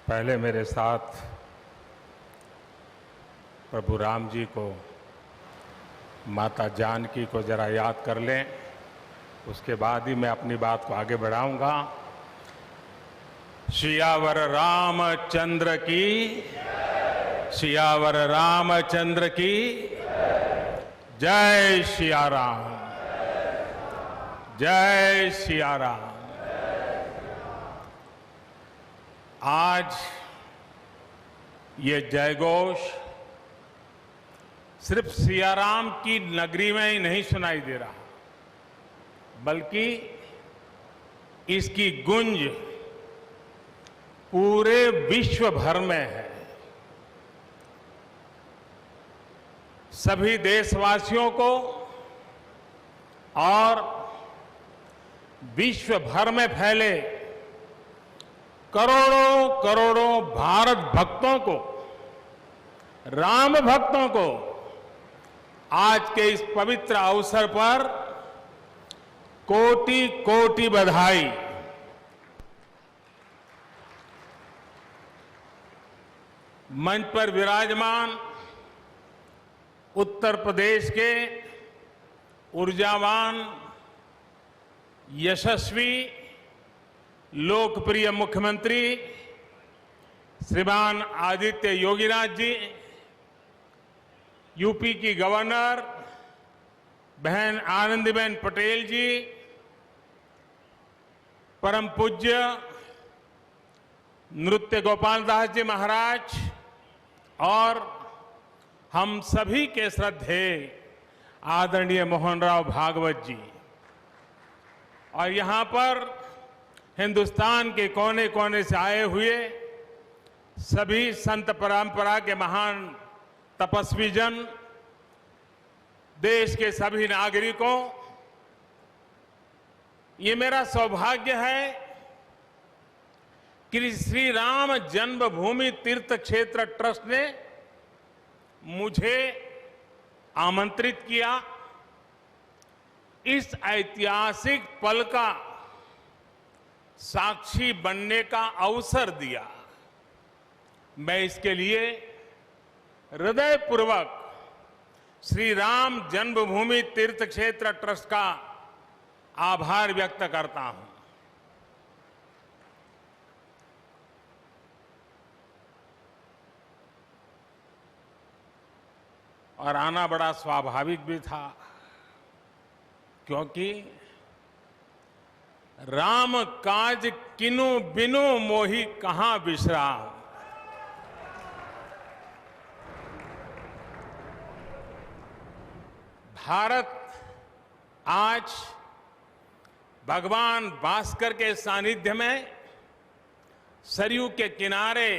पहले मेरे साथ प्रभु राम जी को, माता जानकी को जरा याद कर लें, उसके बाद ही मैं अपनी बात को आगे बढ़ाऊंगा। सियावर रामचंद्र की, सियावर रामचंद्र की जय सिया राम, जय सिया राम। आज ये जयघोष सिर्फ सियाराम की नगरी में ही नहीं सुनाई दे रहा, बल्कि इसकी गूंज पूरे विश्व भर में है। सभी देशवासियों को और विश्व भर में फैले करोड़ों करोड़ों भारत भक्तों को, राम भक्तों को आज के इस पवित्र अवसर पर कोटि कोटि बधाई। मंच पर विराजमान उत्तर प्रदेश के ऊर्जावान, यशस्वी, लोकप्रिय मुख्यमंत्री श्रीमान आदित्य योगीनाथ जी, यूपी की गवर्नर बहन आनंदीबेन पटेल जी, परम पूज्य नृत्य गोपाल दास जी महाराज और हम सभी के श्रद्धेय आदरणीय मोहनराव भागवत जी, और यहां पर हिंदुस्तान के कोने कोने से आए हुए सभी संत परंपरा के महान तपस्वी जन, देश के सभी नागरिकों, ये मेरा सौभाग्य है कि श्री राम जन्मभूमि तीर्थ क्षेत्र ट्रस्ट ने मुझे आमंत्रित किया, इस ऐतिहासिक पल का साक्षी बनने का अवसर दिया। मैं इसके लिए हृदयपूर्वक श्री राम जन्मभूमि तीर्थ क्षेत्र ट्रस्ट का आभार व्यक्त करता हूं। और आना बड़ा स्वाभाविक भी था, क्योंकि राम काज किनु बिनु मोहि कहां बिसराम। भारत आज भगवान भास्कर के सानिध्य में सरयू के किनारे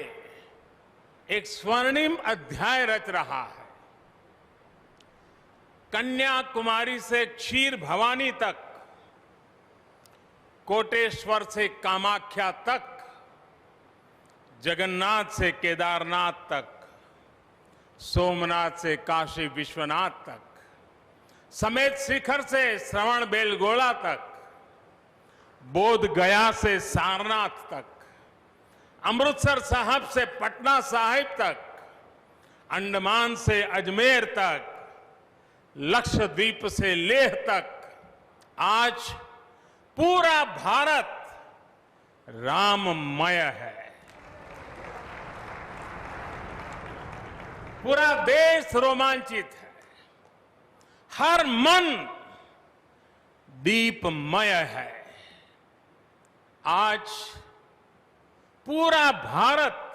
एक स्वर्णिम अध्याय रच रहा है। कन्याकुमारी से क्षीर भवानी तक, कोटेश्वर से कामाख्या तक, जगन्नाथ से केदारनाथ तक, सोमनाथ से काशी विश्वनाथ तक, समेत शिखर से श्रवण बेलगोला तक, बोध गया से सारनाथ तक, अमृतसर साहब से पटना साहिब तक, अंडमान से अजमेर तक, लक्षद्वीप से लेह तक, आज पूरा भारत राममय है। पूरा देश रोमांचित है, हर मन दीपमय है। आज पूरा भारत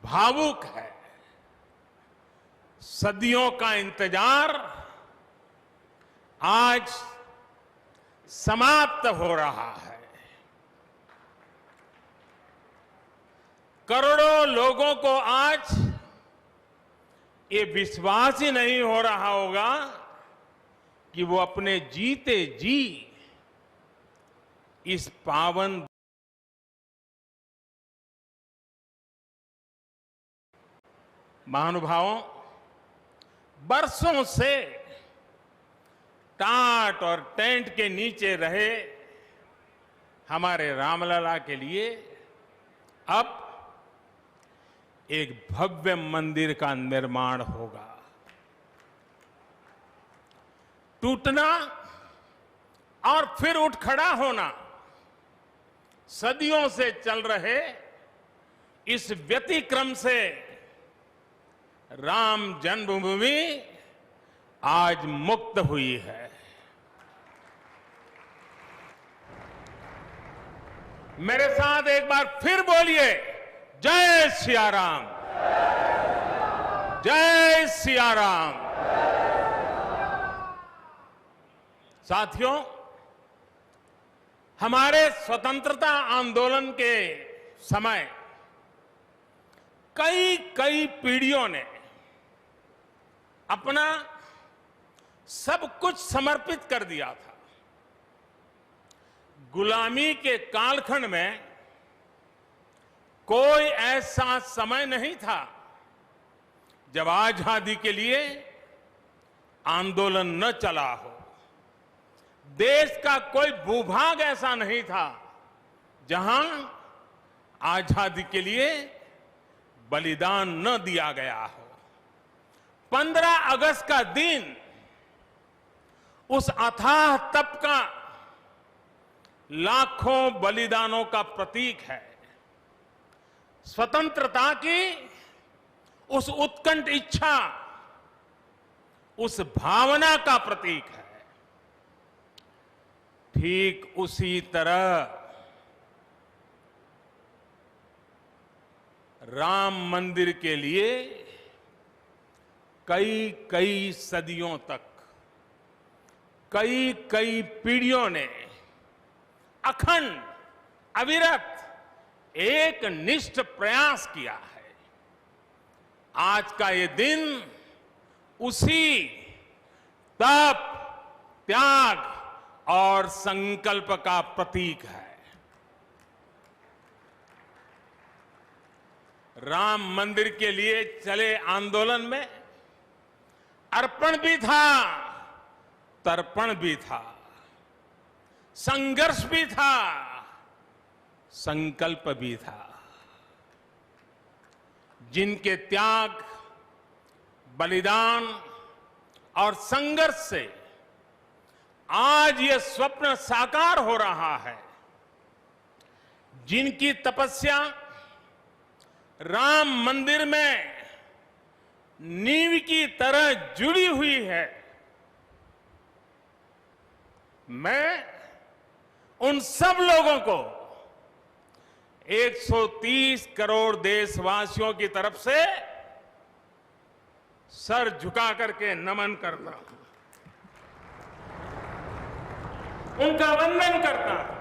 भावुक है। सदियों का इंतजार आज समाप्त हो रहा है। करोड़ों लोगों को आज ये विश्वास ही नहीं हो रहा होगा कि वो अपने जीते जी इस पावन महानुभावों, बरसों से टाट और टेंट के नीचे रहे हमारे रामलला के लिए अब एक भव्य मंदिर का निर्माण होगा। टूटना और फिर उठ खड़ा होना सदियों से चल रहे इस व्यतिक्रम से राम जन्मभूमि आज मुक्त हुई है। मेरे साथ एक बार फिर बोलिए, जय सिया राम, जय सिया राम। साथियों, हमारे स्वतंत्रता आंदोलन के समय कई पीढ़ियों ने अपना सब कुछ समर्पित कर दिया था। गुलामी के कालखंड में कोई ऐसा समय नहीं था जब आजादी के लिए आंदोलन न चला हो। देश का कोई भूभाग ऐसा नहीं था जहां आजादी के लिए बलिदान न दिया गया हो। 15 अगस्त का दिन उस अथाह तप का लाखों बलिदानों का प्रतीक है। स्वतंत्रता की उस उत्कंठ इच्छा, उस भावना का प्रतीक है। ठीक उसी तरह राम मंदिर के लिए कई सदियों तक कई पीढ़ियों ने अखंड अविरत एक निष्ठ प्रयास किया है। आज का ये दिन उसी तप, त्याग और संकल्प का प्रतीक है। राम मंदिर के लिए चले आंदोलन में अर्पण भी था, तर्पण भी था, संघर्ष भी था, संकल्प भी था। जिनके त्याग, बलिदान और संघर्ष से आज ये स्वप्न साकार हो रहा है, जिनकी तपस्या राम मंदिर में नींव की तरह जुड़ी हुई है, मैं उन सब लोगों को 130 करोड़ देशवासियों की तरफ से सर झुका करके नमन करता हूं, उनका वंदन करता हूं।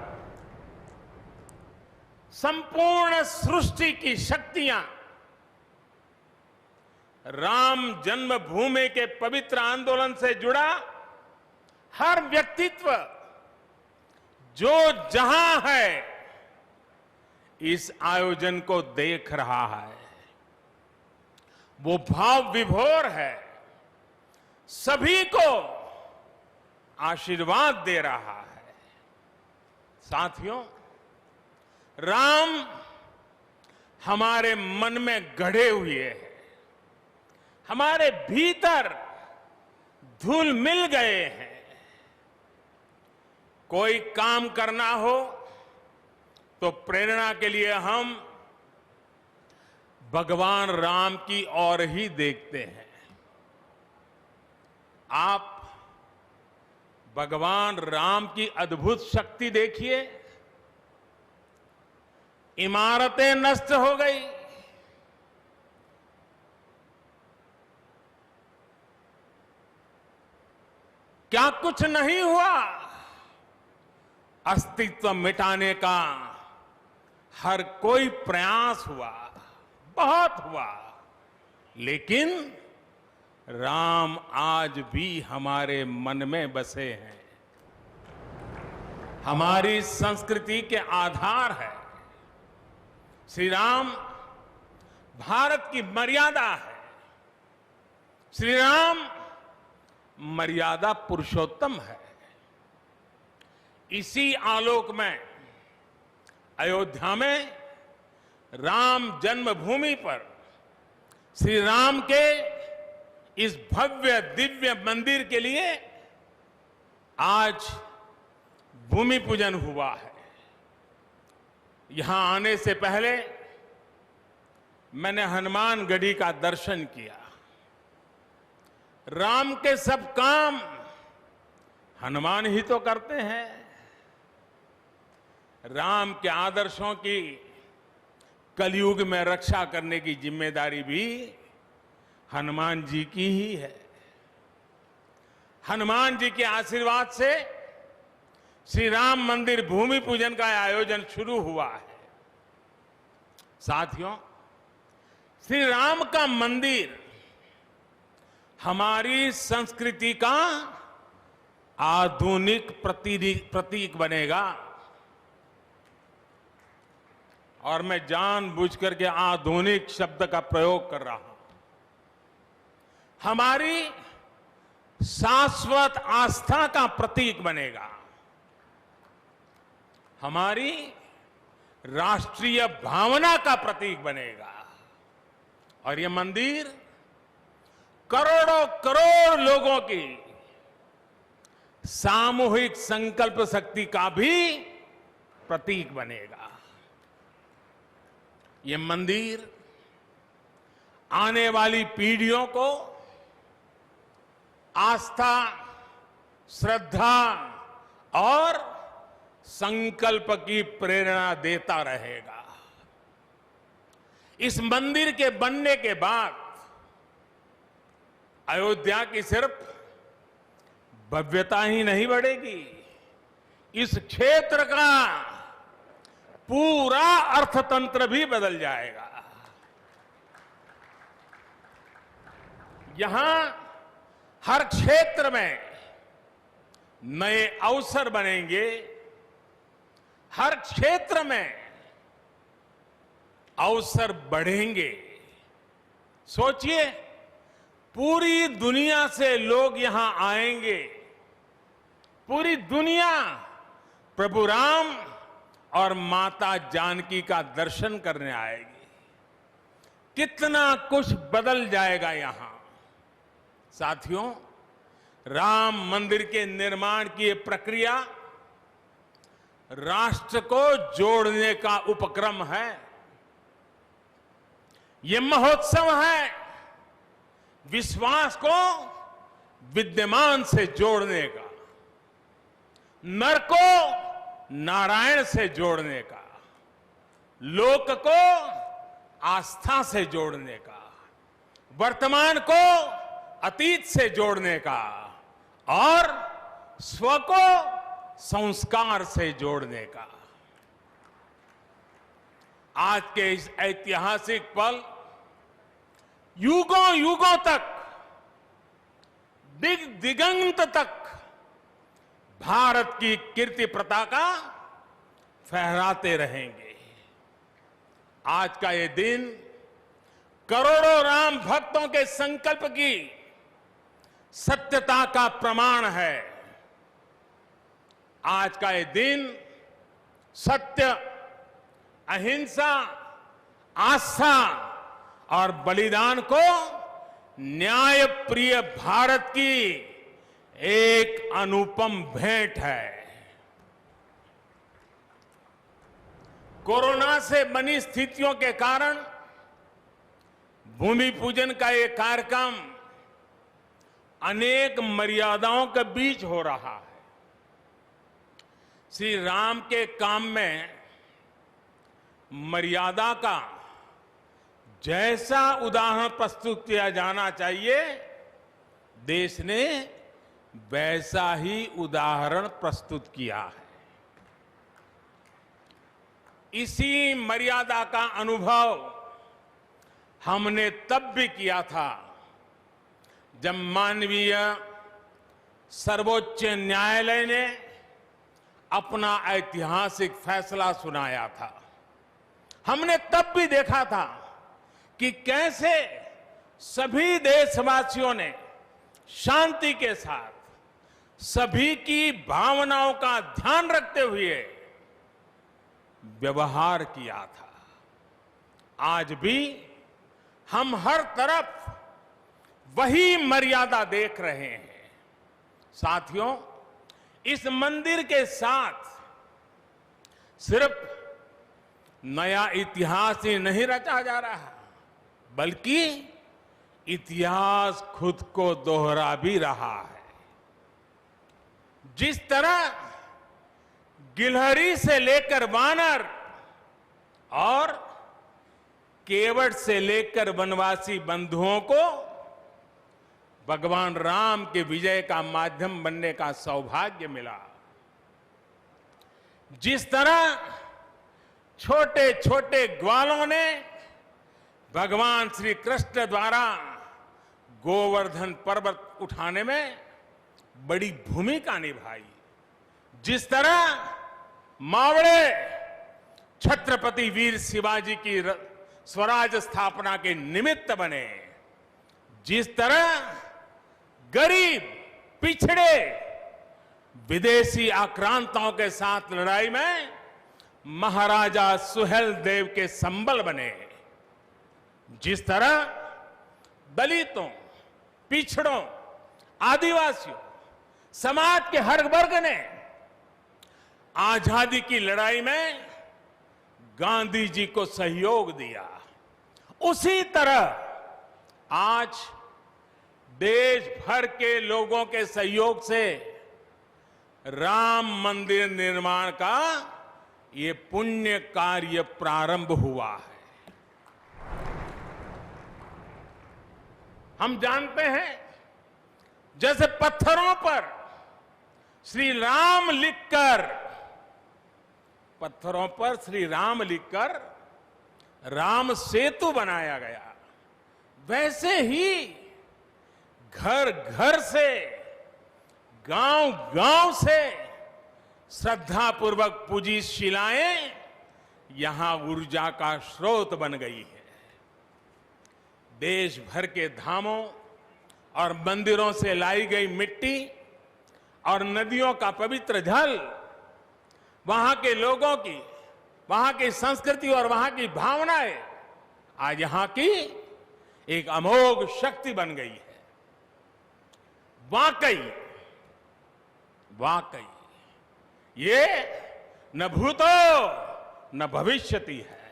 संपूर्ण सृष्टि की शक्तियां राम जन्मभूमि के पवित्र आंदोलन से जुड़ा हर व्यक्तित्व जो जहां है इस आयोजन को देख रहा है, वो भाव विभोर है, सभी को आशीर्वाद दे रहा है। साथियों, राम हमारे मन में गढ़े हुए हैं, हमारे भीतर धुल मिल गए हैं। कोई काम करना हो तो प्रेरणा के लिए हम भगवान राम की ओर ही देखते हैं। आप भगवान राम की अद्भुत शक्ति देखिए। इमारतें नष्ट हो गई, क्या कुछ नहीं हुआ? अस्तित्व मिटाने का हर कोई प्रयास हुआ, बहुत हुआ, लेकिन राम आज भी हमारे मन में बसे हैं, हमारी संस्कृति के आधार है। श्री राम भारत की मर्यादा है। श्री राम मर्यादा पुरुषोत्तम है। इसी आलोक में अयोध्या में राम जन्मभूमि पर श्री राम के इस भव्य दिव्य मंदिर के लिए आज भूमि पूजन हुआ है। यहां आने से पहले मैंने हनुमान गढ़ी का दर्शन किया। राम के सब काम हनुमान ही तो करते हैं। राम के आदर्शों की कलयुग में रक्षा करने की जिम्मेदारी भी हनुमान जी की ही है। हनुमान जी के आशीर्वाद से श्री राम मंदिर भूमि पूजन का आयोजन शुरू हुआ है। साथियों, श्री राम का मंदिर हमारी संस्कृति का आधुनिक प्रतीक बनेगा। और मैं जानबूझकर के आधुनिक शब्द का प्रयोग कर रहा हूं। हमारी शाश्वत आस्था का प्रतीक बनेगा। हमारी राष्ट्रीय भावना का प्रतीक बनेगा। और यह मंदिर करोड़ों करोड़ लोगों की सामूहिक संकल्प शक्ति का भी प्रतीक बनेगा। यह मंदिर आने वाली पीढ़ियों को आस्था, श्रद्धा और संकल्प की प्रेरणा देता रहेगा। इस मंदिर के बनने के बाद अयोध्या की सिर्फ भव्यता ही नहीं बढ़ेगी, इस क्षेत्र का पूरा अर्थतंत्र भी बदल जाएगा। यहां हर क्षेत्र में नए अवसर बनेंगे। हर क्षेत्र में अवसर बढ़ेंगे। सोचिए, पूरी दुनिया से लोग यहां आएंगे। पूरी दुनिया प्रभु राम और माता जानकी का दर्शन करने आएगी। कितना कुछ बदल जाएगा यहां। साथियों, राम मंदिर के निर्माण की ये प्रक्रिया राष्ट्र को जोड़ने का उपक्रम है। ये महोत्सव है विश्वास को विद्यमान से जोड़ने का, नर को नारायण से जोड़ने का, लोक को आस्था से जोड़ने का, वर्तमान को अतीत से जोड़ने का और स्व को संस्कार से जोड़ने का। आज के इस ऐतिहासिक पल युगों युगों तक, दिगंत तक भारत की कीर्ति पताका फहराते रहेंगे। आज का ये दिन करोड़ों राम भक्तों के संकल्प की सत्यता का प्रमाण है। आज का ये दिन सत्य, अहिंसा, आस्था और बलिदान को न्याय प्रिय भारत की एक अनुपम भेंट है। कोरोना से बनी स्थितियों के कारण भूमि पूजन का ये कार्यक्रम अनेक मर्यादाओं के बीच हो रहा है। श्री राम के काम में मर्यादा का जैसा उदाहरण प्रस्तुत किया जाना चाहिए, देश ने वैसा ही उदाहरण प्रस्तुत किया है। इसी मर्यादा का अनुभव हमने तब भी किया था जब मानवीय सर्वोच्च न्यायालय ने अपना ऐतिहासिक फैसला सुनाया था। हमने तब भी देखा था कि कैसे सभी देशवासियों ने शांति के साथ सभी की भावनाओं का ध्यान रखते हुए व्यवहार किया था। आज भी हम हर तरफ वही मर्यादा देख रहे हैं। साथियों, इस मंदिर के साथ सिर्फ नया इतिहास ही नहीं रचा जा रहा, बल्कि इतिहास खुद को दोहरा भी रहा है। जिस तरह गिलहरी से लेकर वानर और केवट से लेकर वनवासी बंधुओं को भगवान राम के विजय का माध्यम बनने का सौभाग्य मिला, जिस तरह छोटे छोटे ग्वालों ने भगवान श्री कृष्ण द्वारा गोवर्धन पर्वत उठाने में बड़ी भूमिका निभाई, जिस तरह मावड़े छत्रपति वीर शिवाजी की स्वराज स्थापना के निमित्त बने, जिस तरह गरीब पिछड़े विदेशी आक्रांताओं के साथ लड़ाई में महाराजा सुहेल देव के संबल बने, जिस तरह दलितों, पिछड़ों, आदिवासियों, समाज के हर वर्ग ने आजादी की लड़ाई में गांधी जी को सहयोग दिया, उसी तरह आज देश भर के लोगों के सहयोग से राम मंदिर निर्माण का ये पुण्य कार्य प्रारंभ हुआ है। हम जानते हैं, जैसे पत्थरों पर श्री राम लिखकर राम सेतु बनाया गया, वैसे ही घर घर से, गांव गांव से श्रद्धापूर्वक पूजी शिलाएं यहां ऊर्जा का स्रोत बन गई है। देश भर के धामों और मंदिरों से लाई गई मिट्टी और नदियों का पवित्र जल वहां के लोगों की, वहां की संस्कृति और वहां की भावनाएं आज यहां की एक अमोघ शक्ति बन गई है। वाकई ये न भूतो न भविष्यति है।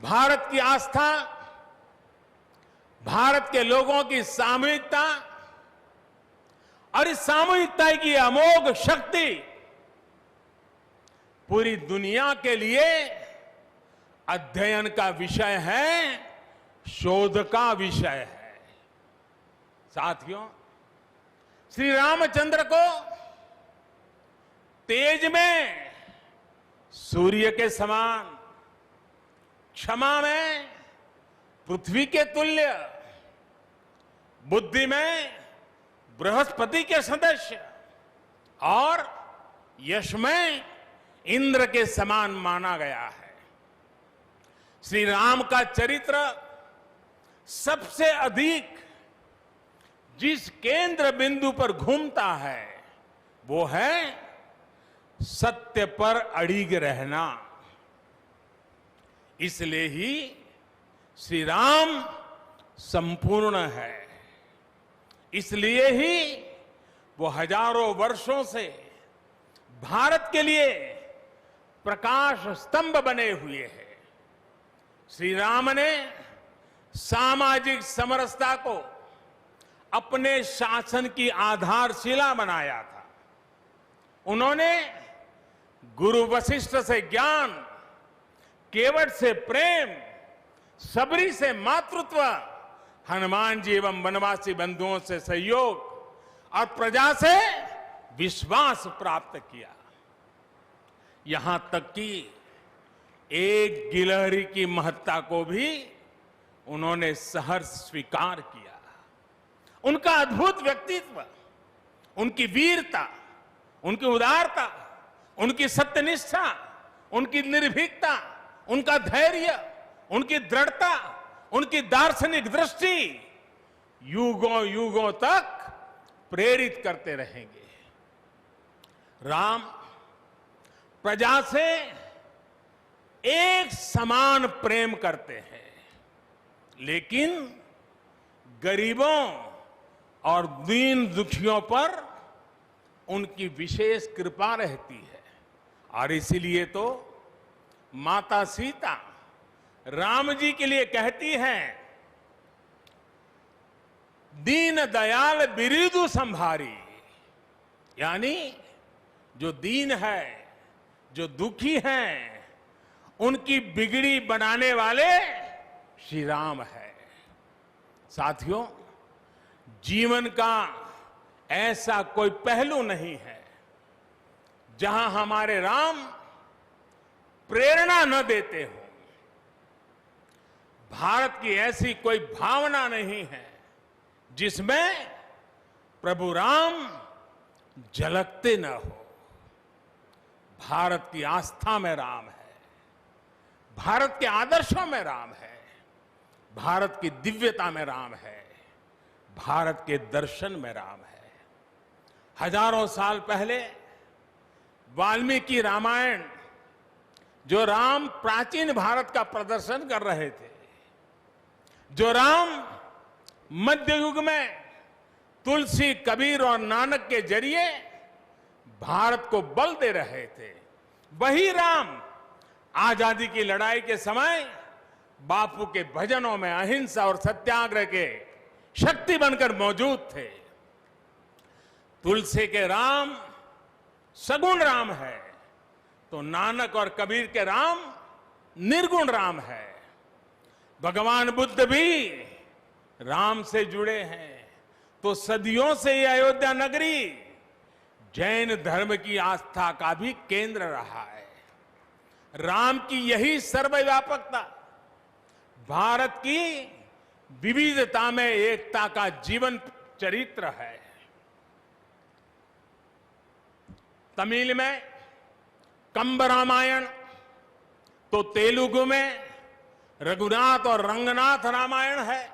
भारत की आस्था, भारत के लोगों की सामूहिकता और इस सामूहिकता की अमोघ शक्ति पूरी दुनिया के लिए अध्ययन का विषय है, शोध का विषय है। साथियों, श्री रामचंद्र को तेज में सूर्य के समान, क्षमा में पृथ्वी के तुल्य, बुद्धि में बृहस्पति के सदस्य और यश में इंद्र के समान माना गया है। श्री राम का चरित्र सबसे अधिक जिस केंद्र बिंदु पर घूमता है वो है सत्य पर अड़िग रहना। इसलिए ही श्री राम संपूर्ण है, इसलिए ही वो हजारों वर्षों से भारत के लिए प्रकाश स्तंभ बने हुए हैं। श्री राम ने सामाजिक समरसता को अपने शासन की आधारशिला बनाया था। उन्होंने गुरु वशिष्ठ से ज्ञान, केवट से प्रेम, सबरी से मातृत्व, हनुमान जी एवं वनवासी बंधुओं से सहयोग और प्रजा से विश्वास प्राप्त किया। यहां तक कि एक गिलहरी की महत्ता को भी उन्होंने सहर्ष स्वीकार किया। उनका अद्भुत व्यक्तित्व, उनकी वीरता, उनकी उदारता, उनकी सत्यनिष्ठा, उनकी निर्भीकता, उनका धैर्य, उनकी दृढ़ता, उनकी दार्शनिक दृष्टि युगों युगों तक प्रेरित करते रहेंगे। राम प्रजा से एक समान प्रेम करते हैं, लेकिन गरीबों और दीन दुखियों पर उनकी विशेष कृपा रहती है। और इसीलिए तो माता सीता राम जी के लिए कहती हैं, दीन दयाल बिरिदु संभारी, यानी जो दीन है, जो दुखी हैं, उनकी बिगड़ी बनाने वाले श्री राम है। साथियों, जीवन का ऐसा कोई पहलू नहीं है जहां हमारे राम प्रेरणा न देते हो। भारत की ऐसी कोई भावना नहीं है जिसमें प्रभु राम झलकते न हो। भारत की आस्था में राम है, भारत के आदर्शों में राम है, भारत की दिव्यता में राम है, भारत के दर्शन में राम है। हजारों साल पहले वाल्मीकि रामायण, जो राम प्राचीन भारत का प्रदर्शन कर रहे थे, जो राम मध्य युग में तुलसी, कबीर और नानक के जरिए भारत को बल दे रहे थे, वही राम आजादी की लड़ाई के समय बापू के भजनों में अहिंसा और सत्याग्रह के शक्ति बनकर मौजूद थे। तुलसी के राम सगुण राम है, तो नानक और कबीर के राम निर्गुण राम है। भगवान बुद्ध भी राम से जुड़े हैं, तो सदियों से ये अयोध्या नगरी जैन धर्म की आस्था का भी केंद्र रहा है। राम की यही सर्वव्यापकता भारत की विविधता में एकता का जीवन चरित्र है। तमिल में कंब रामायण, तो तेलुगु में रघुनाथ और रंगनाथ रामायण है।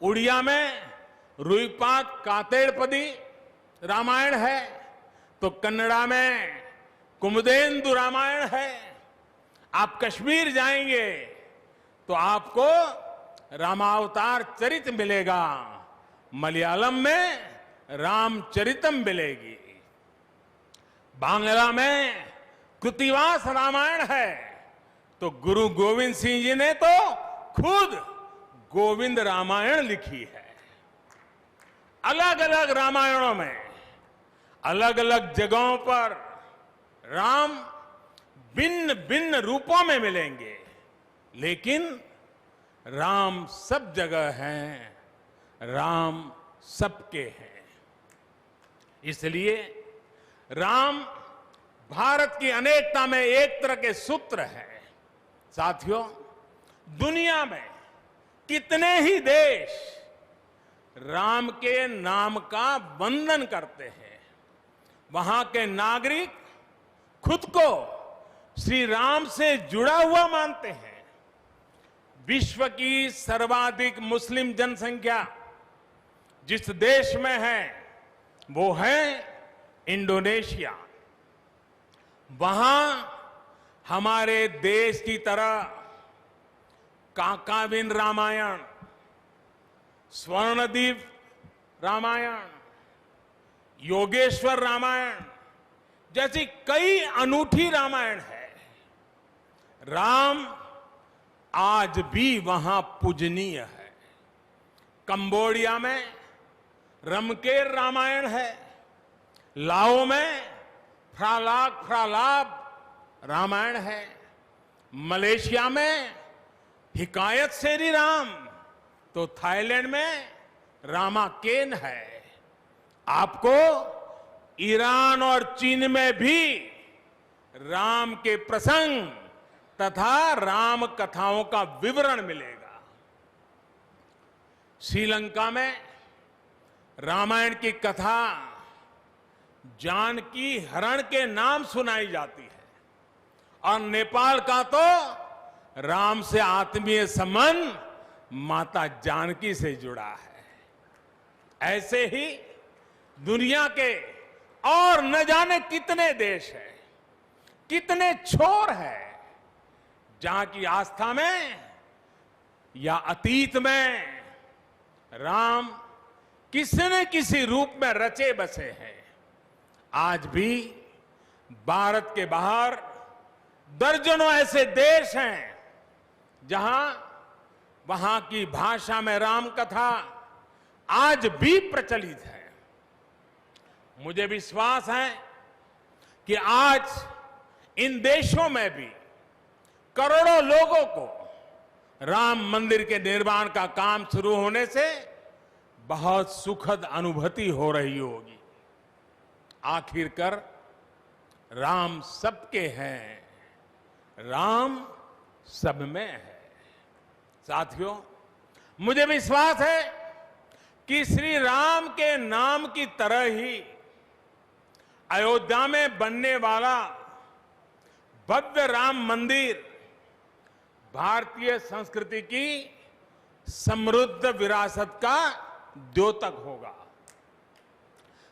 उड़िया में रुईपात कातेड़पदी रामायण है, तो कन्नड़ा में कुमुदेंदु रामायण है। आप कश्मीर जाएंगे तो आपको रामावतार चरित मिलेगा, मलयालम में रामचरितम मिलेगी, बांग्ला में कृतिवास रामायण है, तो गुरु गोविंद सिंह जी ने तो खुद गोविंद रामायण लिखी है। अलग अलग रामायणों में अलग अलग जगहों पर राम भिन्न भिन्न रूपों में मिलेंगे, लेकिन राम सब जगह हैं, राम सबके हैं। इसलिए राम भारत की अनेकता में एक तरह के सूत्र है। साथियों, दुनिया में कितने ही देश राम के नाम का वंदन करते हैं, वहां के नागरिक खुद को श्री राम से जुड़ा हुआ मानते हैं। विश्व की सर्वाधिक मुस्लिम जनसंख्या जिस देश में है वो है इंडोनेशिया। वहां हमारे देश की तरह काकाविन रामायण, स्वर्णदीप रामायण, योगेश्वर रामायण जैसी कई अनूठी रामायण है। राम आज भी वहां पूजनीय है। कंबोडिया में रमकेर रामायण है, लाओ में फ्रालाब रामायण है, मलेशिया में हिकायत शेरी राम, तो थाईलैंड में रामाकेन है। आपको ईरान और चीन में भी राम के प्रसंग तथा राम कथाओं का विवरण मिलेगा। श्रीलंका में रामायण की कथा जानकी हरण के नाम सुनाई जाती है, और नेपाल का तो राम से आत्मीय संबंध माता जानकी से जुड़ा है। ऐसे ही दुनिया के और न जाने कितने देश हैं, कितने छोर हैं जहां की आस्था में या अतीत में राम किसी न किसी रूप में रचे बसे हैं। आज भी भारत के बाहर दर्जनों ऐसे देश हैं जहां वहां की भाषा में राम कथा आज भी प्रचलित है। मुझे विश्वास है कि आज इन देशों में भी करोड़ों लोगों को राम मंदिर के निर्माण का काम शुरू होने से बहुत सुखद अनुभूति हो रही होगी। आखिरकार राम सबके हैं, राम सब में है। साथियों, मुझे विश्वास है कि श्री राम के नाम की तरह ही अयोध्या में बनने वाला भव्य राम मंदिर भारतीय संस्कृति की समृद्ध विरासत का द्योतक होगा।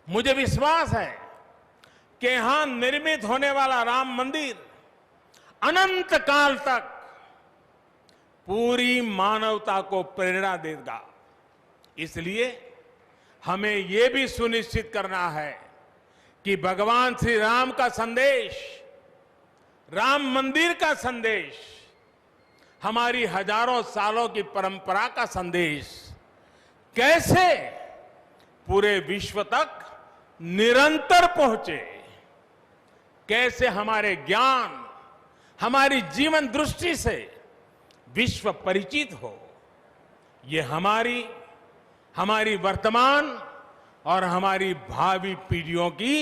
मुझे विश्वास है कि यहां निर्मित होने वाला राम मंदिर अनंत काल तक पूरी मानवता को प्रेरणा देगा। इसलिए हमें यह भी सुनिश्चित करना है कि भगवान श्री राम का संदेश, राम मंदिर का संदेश, हमारी हजारों सालों की परंपरा का संदेश कैसे पूरे विश्व तक निरंतर पहुंचे, कैसे हमारे ज्ञान, हमारी जीवन दृष्टि से विश्व परिचित हो, ये हमारी वर्तमान और हमारी भावी पीढ़ियों की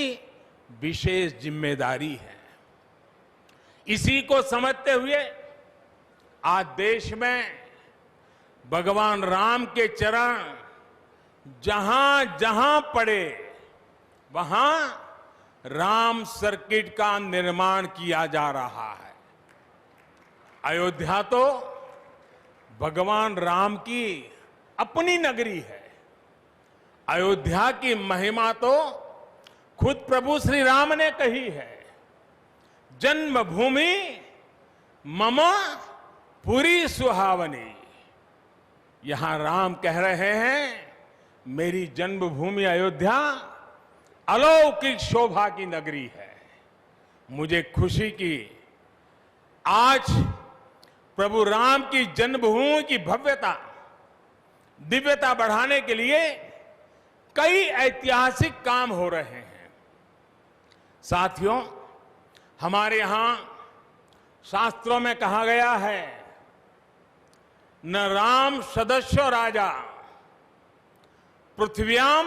विशेष जिम्मेदारी है। इसी को समझते हुए आज देश में भगवान राम के चरण जहां जहां पड़े वहां राम सर्किट का निर्माण किया जा रहा है। अयोध्या तो भगवान राम की अपनी नगरी है। अयोध्या की महिमा तो खुद प्रभु श्री राम ने कही है, जन्मभूमि मम पुरी सुहावनी। यहां राम कह रहे हैं, मेरी जन्मभूमि अयोध्या अलौकिक शोभा की नगरी है। मुझे खुशी की आज प्रभु राम की जन्मभूमि की भव्यता, दिव्यता बढ़ाने के लिए कई ऐतिहासिक काम हो रहे हैं। साथियों, हमारे यहां शास्त्रों में कहा गया है, न राम सदस्यो राजा पृथ्व्याम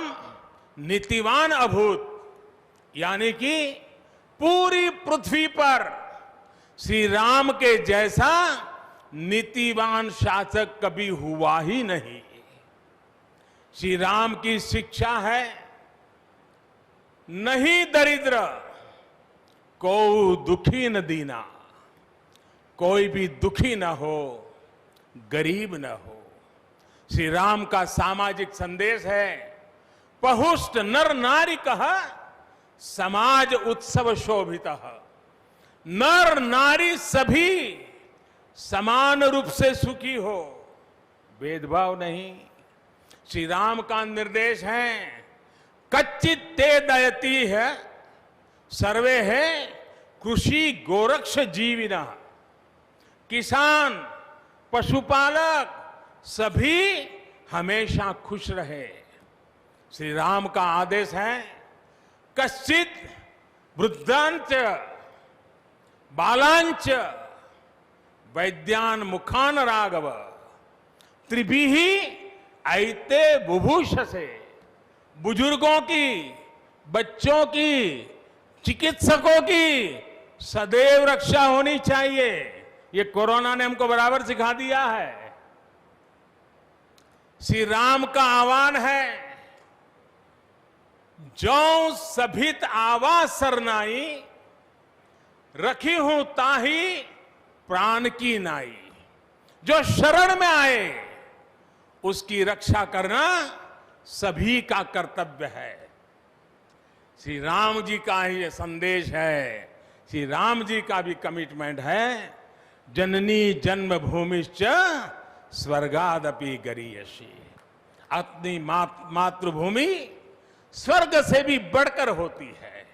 नीतिवान अभूत। यानी कि पूरी पृथ्वी पर श्री राम के जैसा नीतिवान शासक कभी हुआ ही नहीं। श्री राम की शिक्षा है, नहीं दरिद्र को दुखी न दीना, कोई भी दुखी न हो, गरीब न हो। श्री राम का सामाजिक संदेश है, पहुष्ट नर नारी कह समाज उत्सव शोभित। नर नारी सभी समान रूप से सुखी हो, भेदभाव नहीं। श्री राम का निर्देश है, कच्चित ते दयती है सर्वे है कृषि गोरक्ष जीविना। किसान, पशुपालक सभी हमेशा खुश रहे। श्री राम का आदेश है, कश्चित वृद्धांच बालांच वैद्यान मुखान राघव त्रिभिः ऐते बुभूष से। बुजुर्गों की, बच्चों की, चिकित्सकों की सदैव रक्षा होनी चाहिए। ये कोरोना ने हमको बराबर सिखा दिया है। श्री राम का आह्वान है, जो सभित आवा सरनाई रखी हूं ताही प्राण की नाई। जो शरण में आए उसकी रक्षा करना सभी का कर्तव्य है। श्री राम जी का ही ये संदेश है, श्री राम जी का भी कमिटमेंट है, जननी जन्मभूमिश्च स्वर्गादपि गरीयसी। अपनी मातृभूमि स्वर्ग से भी बढ़कर होती है।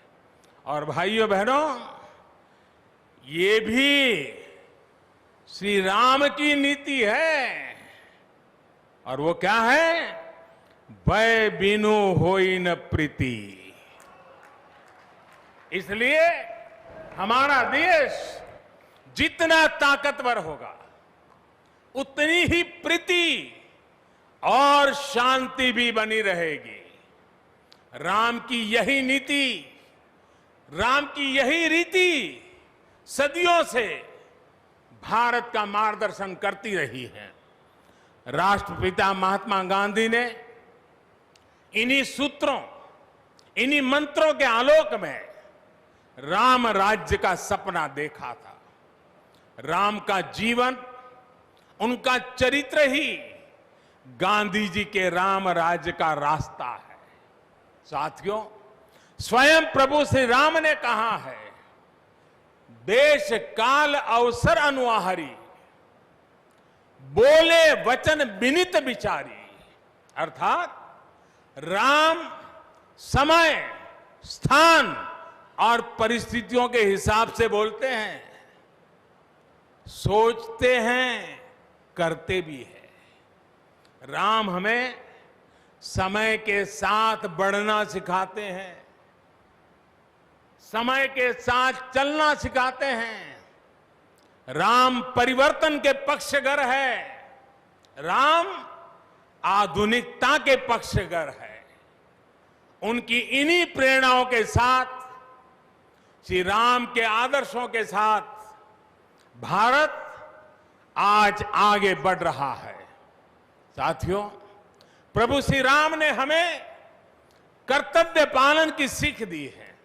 और भाइयों बहनों, ये भी श्री राम की नीति है। और वो क्या है? भय बिनु होई न प्रीति। इसलिए हमारा देश जितना ताकतवर होगा, उतनी ही प्रीति और शांति भी बनी रहेगी। राम की यही नीति, राम की यही रीति सदियों से भारत का मार्गदर्शन करती रही है। राष्ट्रपिता महात्मा गांधी ने इन्हीं सूत्रों, इन्हीं मंत्रों के आलोक में राम राज्य का सपना देखा था। राम का जीवन, उनका चरित्र ही गांधी जी के राम राज्य का रास्ता है। साथियों, स्वयं प्रभु श्री राम ने कहा है, देश काल अवसर अनुआहारी, बोले वचन विनित विचारी। अर्थात राम समय, स्थान और परिस्थितियों के हिसाब से बोलते हैं, सोचते हैं, करते भी हैं। राम हमें समय के साथ बढ़ना सिखाते हैं, समय के साथ चलना सिखाते हैं। राम परिवर्तन के पक्षगर है, राम आधुनिकता के पक्षगर है। उनकी इन्हीं प्रेरणाओं के साथ, श्री राम के आदर्शों के साथ भारत आज आगे बढ़ रहा है। साथियों, प्रभु श्री राम ने हमें कर्तव्य पालन की सीख दी है।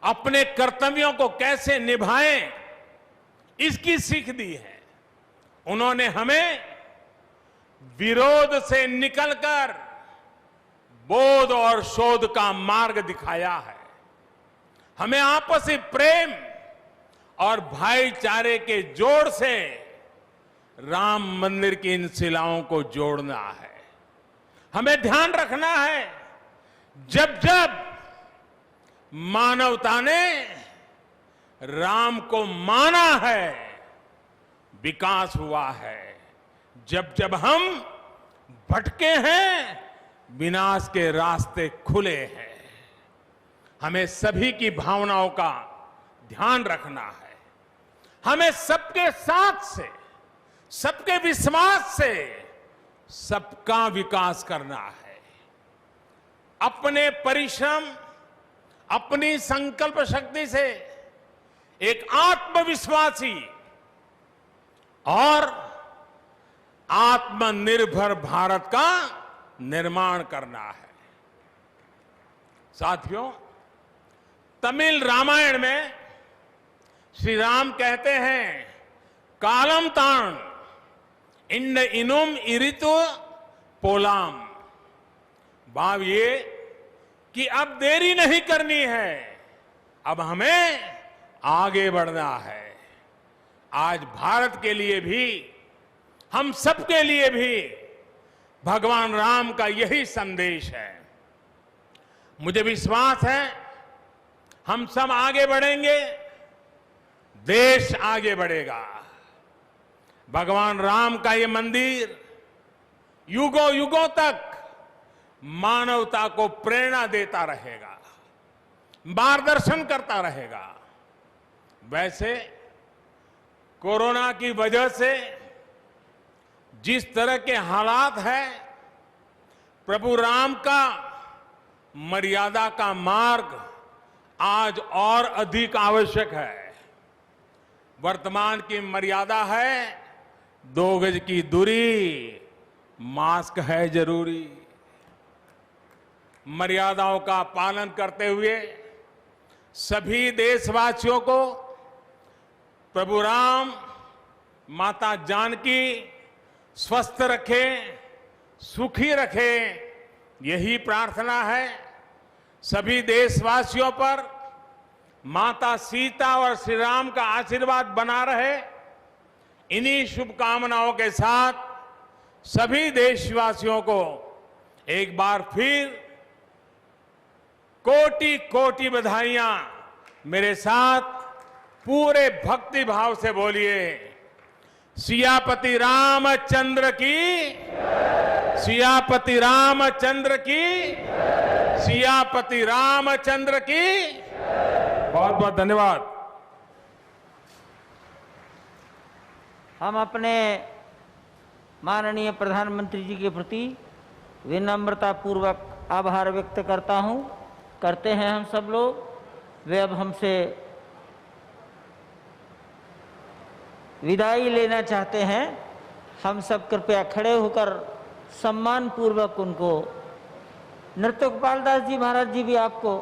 अपने कर्तव्यों को कैसे निभाएं, इसकी सीख दी है। उन्होंने हमें विरोध से निकलकर बोध और शोध का मार्ग दिखाया है। हमें आपसी प्रेम और भाईचारे के जोड़ से राम मंदिर की इन शिलाओं को जोड़ना है। हमें ध्यान रखना है, जब जब मानवता ने राम को माना है, विकास हुआ है। जब जब हम भटके हैं, विनाश के रास्ते खुले हैं। हमें सभी की भावनाओं का ध्यान रखना है। हमें सबके साथ से, सबके विश्वास से सबका विकास करना है। अपने परिश्रम, अपनी संकल्प शक्ति से एक आत्मविश्वासी और आत्मनिर्भर भारत का निर्माण करना है। साथियों, तमिल रामायण में श्री राम कहते हैं, कालम तान इंड इनुम इरितु पोलाम। भाव ये कि अब देरी नहीं करनी है, अब हमें आगे बढ़ना है। आज भारत के लिए भी, हम सबके लिए भी भगवान राम का यही संदेश है। मुझे विश्वास है, हम सब आगे बढ़ेंगे, देश आगे बढ़ेगा। भगवान राम का ये मंदिर युगों युगों तक मानवता को प्रेरणा देता रहेगा, मार्गदर्शन करता रहेगा। वैसे कोरोना की वजह से जिस तरह के हालात हैं, प्रभु राम का मर्यादा का मार्ग आज और अधिक आवश्यक है। वर्तमान की मर्यादा है 2 गज की दूरी, मास्क है जरूरी। मर्यादाओं का पालन करते हुए सभी देशवासियों को प्रभु राम, माता जानकी स्वस्थ रखें, सुखी रखें, यही प्रार्थना है। सभी देशवासियों पर माता सीता और श्री राम का आशीर्वाद बना रहे, इन्हीं शुभकामनाओं के साथ सभी देशवासियों को एक बार फिर कोटि कोटि बधाइयां। मेरे साथ पूरे भक्ति भाव से बोलिए, सियापति रामचंद्र की, सियापति रामचंद्र की, सियापति रामचंद्र की। बहुत बहुत धन्यवाद। हम अपने माननीय प्रधानमंत्री जी के प्रति विनम्रता पूर्वक आभार व्यक्त करते हैं हम सब लोग। वे अब हमसे विदाई लेना चाहते हैं। हम सब कृपया खड़े होकर सम्मान पूर्वक उनको, नृत्य गोपाल दास जी महाराज जी भी आपको